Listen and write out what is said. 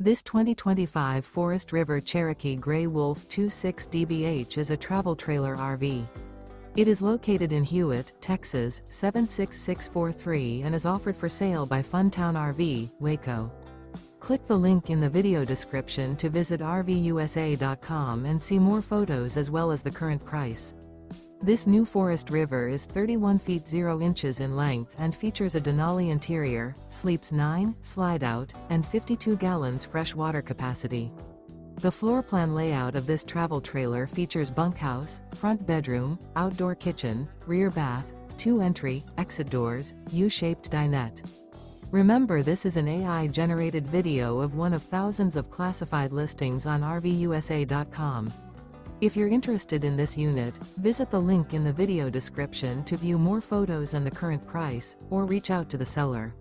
This 2025 Forest River Cherokee Grey Wolf 26 DBH is a travel trailer RV. It is located in Hewitt, Texas, 76643 and is offered for sale by Funtown RV, Waco. Click the link in the video description to visit RVUSA.com and see more photos as well as the current price. This new Forest River is 31 feet 0 inches in length and features a DENALI interior, sleeps 9, slide-out, and 52 gallons fresh water capacity. The floor plan layout of this travel trailer features bunkhouse, front bedroom, outdoor kitchen, rear bath, 2 entry, exit doors, U-shaped dinette. Remember, this is an AI-generated video of one of thousands of classified listings on RVUSA.com. If you're interested in this unit, visit the link in the video description to view more photos and the current price, or reach out to the seller.